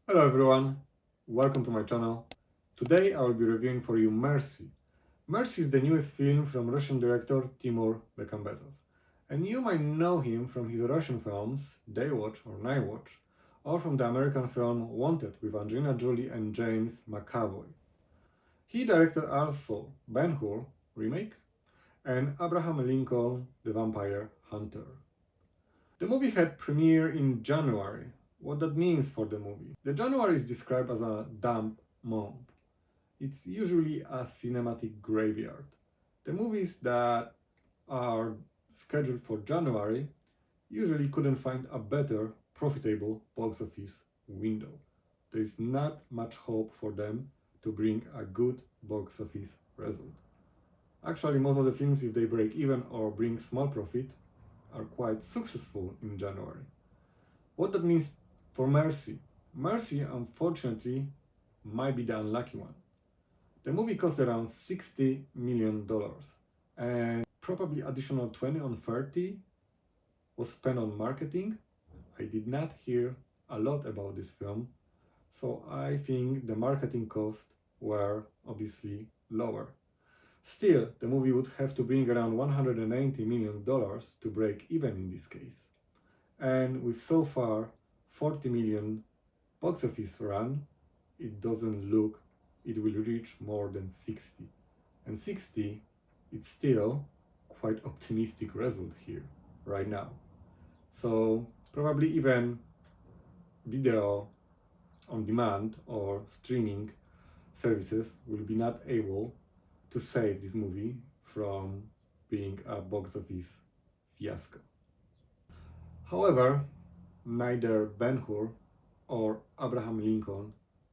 Hello everyone, welcome to my channel. Today I will be reviewing for you Mercy. Mercy is the newest film from Russian director Timur Bekmambetov. And you might know him from his Russian films Day Watch or Night Watch, or from the American film Wanted with Angelina Jolie and James McAvoy. He directed also Ben-Hur remake and Abraham Lincoln The Vampire Hunter. The movie had premiere in January. What that means for the movie? The January is described as a damp month. It's usually a cinematic graveyard. The movies that are scheduled for January usually couldn't find a better profitable box office window. There is not much hope for them to bring a good box office result. Actually, most of the films, if they break even or bring small profit, are quite successful in January. What that means for Mercy? Mercy, unfortunately, might be the unlucky one. The movie cost around $60 million, and probably additional 20 or 30 was spent on marketing. I did not hear a lot about this film, so I think the marketing costs were obviously lower. Still, the movie would have to bring around $190 million to break even in this case. And with so far 40 million box office run, it doesn't look it will reach more than 60. And 60, it's still quite optimistic result here right now. So probably even video on demand or streaming services will be not able to save this movie from being a box office fiasco. However, neither Ben-Hur or Abraham Lincoln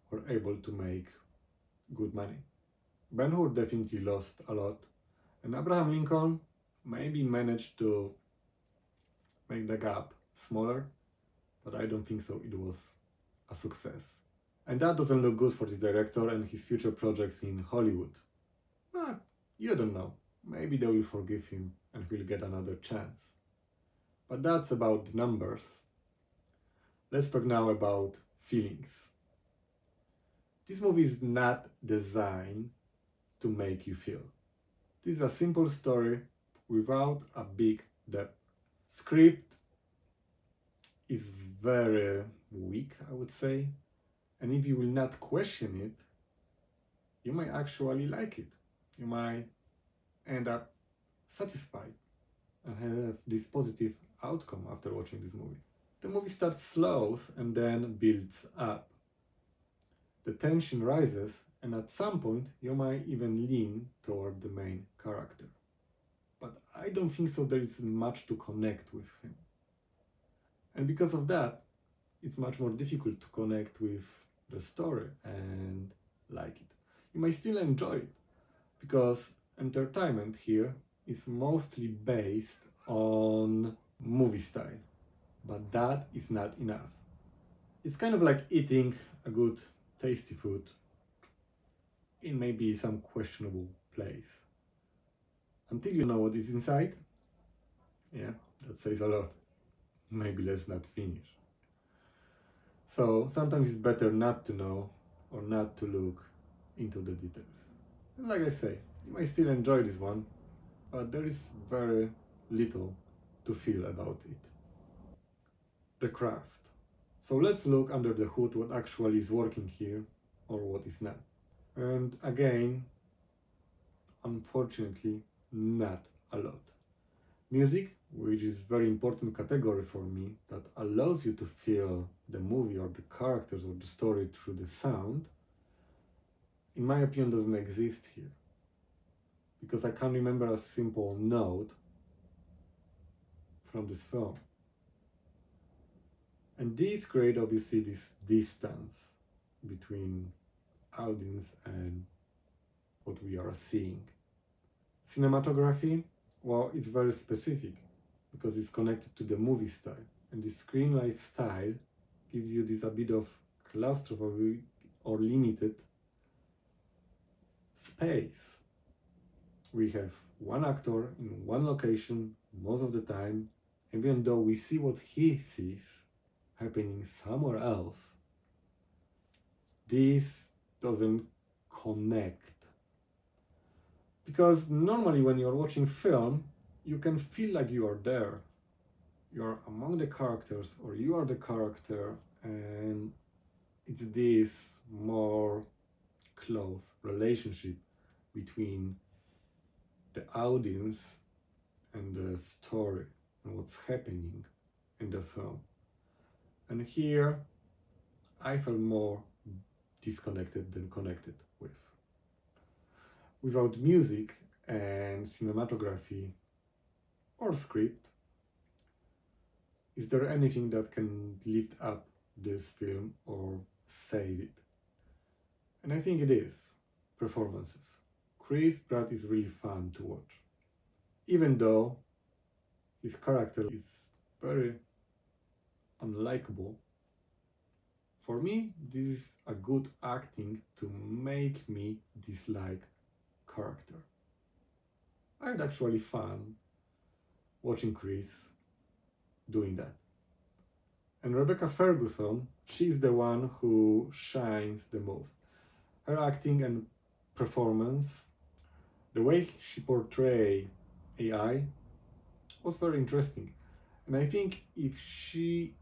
were able to make good money. Ben-Hur definitely lost a lot, and Abraham Lincoln maybe managed to make the gap smaller, but I don't think so it was a success. And that doesn't look good for this director and his future projects in Hollywood. But you don't know, maybe they will forgive him and he'll get another chance. But that's about the numbers. Let's talk now about feelings. This movie is not designed to make you feel. This is a simple story without a big depth. Script is very weak, I would say, and if you will not question it, you might actually like it. You might end up satisfied and have this positive outcome after watching this movie. The movie starts slow and then builds up. The tension rises, and at some point you might even lean toward the main character. But I don't think so there is much to connect with him. And because of that, it's much more difficult to connect with the story and like it. You might still enjoy it, because entertainment here is mostly based on movie style. But that is not enough. It's kind of like eating a good tasty food in maybe some questionable place. Until you know what is inside, yeah, that says a lot. Maybe let's not finish. So sometimes it's better not to know or not to look into the details. And like I say, you might still enjoy this one, but there is very little to feel about it. The craft. So let's look under the hood what actually is working here or what is not. And again, unfortunately, not a lot. Music, which is very important category for me, that allows you to feel the movie or the characters or the story through the sound, in my opinion doesn't exist here. Because I can't remember a simple note from this film. And these create obviously this distance between audience and what we are seeing. Cinematography, well, it's very specific because it's connected to the movie style. And the screenlife style gives you this a bit of claustrophobic or limited space. We have one actor in one location most of the time, even though we see what he sees happening somewhere else, this doesn't connect. Because normally when you're watching film, you can feel like you are there. You're among the characters, or you are the character, and it's this more close relationship between the audience and the story and what's happening in the film. And here I felt more disconnected than connected with. Without music and cinematography or script, is there anything that can lift up this film or save it? And I think it is performances. Chris Pratt is really fun to watch. Even though his character is very unlikable, for me, this is a good acting to make me dislike character. I had actually fun watching Chris doing that. And Rebecca Ferguson, she's the one who shines the most. Her acting and performance, the way she portrayed AI was very interesting. And I think if she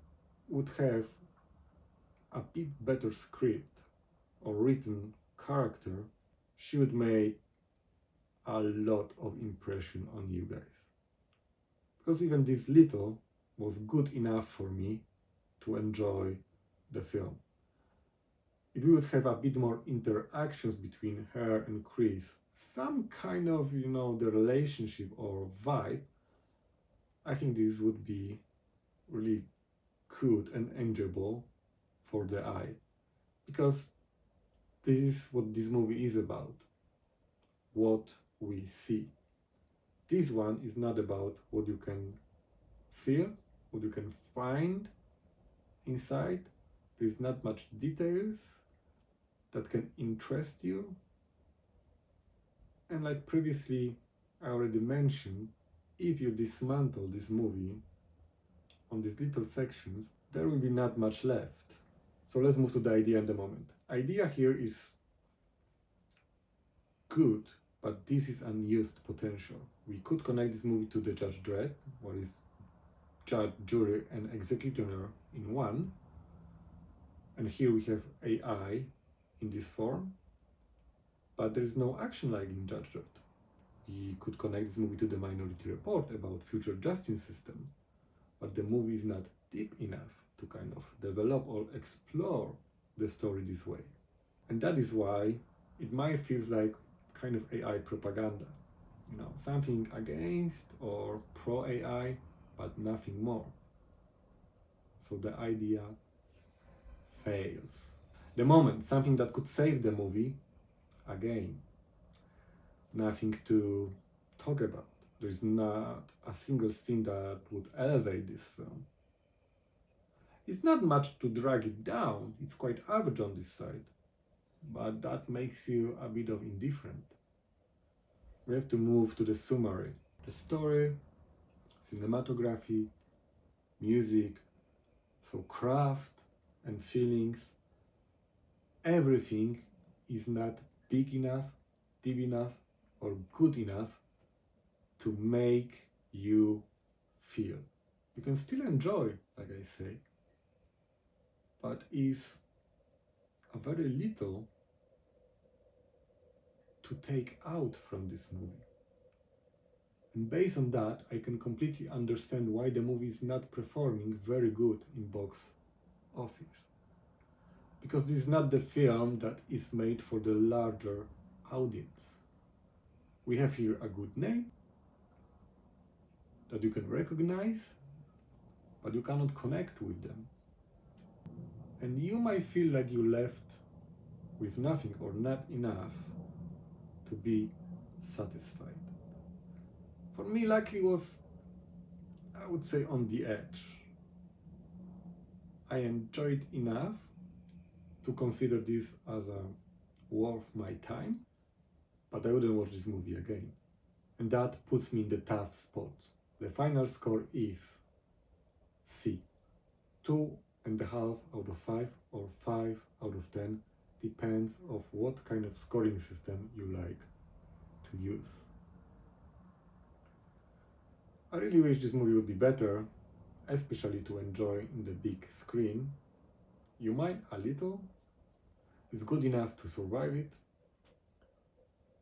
would have a bit better script or written character, she would make a lot of impression on you guys. Because even this little was good enough for me to enjoy the film. If we would have a bit more interactions between her and Chris, some kind of, the relationship or vibe, I think this would be really good and enjoyable for the eye. Because this is what this movie is about. What we see. This one is not about what you can feel, what you can find inside. There's not much details that can interest you. And like previously I already mentioned, if you dismantle this movie on these little sections, there will be not much left. So let's move to the idea in the moment. Idea here is good, but this is unused potential. We could connect this movie to the Judge Dredd, what is judge, jury, and executioner in one. And here we have AI in this form, but there is no action like in Judge Dredd. We could connect this movie to the Minority Report about future justice system, but the movie is not deep enough to kind of develop or explore the story this way. And that is why it might feel like kind of AI propaganda, something against or pro AI, but nothing more. So the idea fails. The moment something that could save the movie, again, nothing to talk about. There's not a single scene that would elevate this film. It's not much to drag it down, it's quite average on this side, but that makes you a bit of indifferent. We have to move to the summary. The story, cinematography, music, so craft and feelings, everything is not big enough, deep enough, or good enough to make you feel. You can still enjoy, like I say, but is a very little to take out from this movie. And based on that, I can completely understand why the movie is not performing very good in box office. Because this is not the film that is made for the larger audience. We have here a good name that you can recognize, but you cannot connect with them. And you might feel like you left with nothing or not enough to be satisfied. For me, likely was, I would say, on the edge. I enjoyed enough to consider this as a worth my time, but I wouldn't watch this movie again. And that puts me in the tough spot. The final score is C. 2.5 out of 5 or 5 out of 10, depends of what kind of scoring system you like to use. I really wish this movie would be better, especially to enjoy in the big screen. You mind a little? It's good enough to survive it,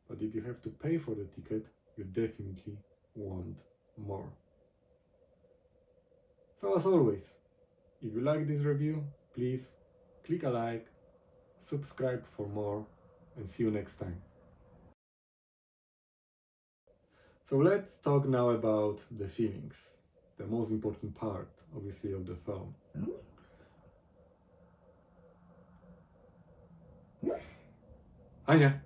but if you have to pay for the ticket, you definitely want more. So as always, if you like this review, please click a like, subscribe for more, and see you next time. So let's talk now about the feelings, the most important part, obviously, of the film. Anya!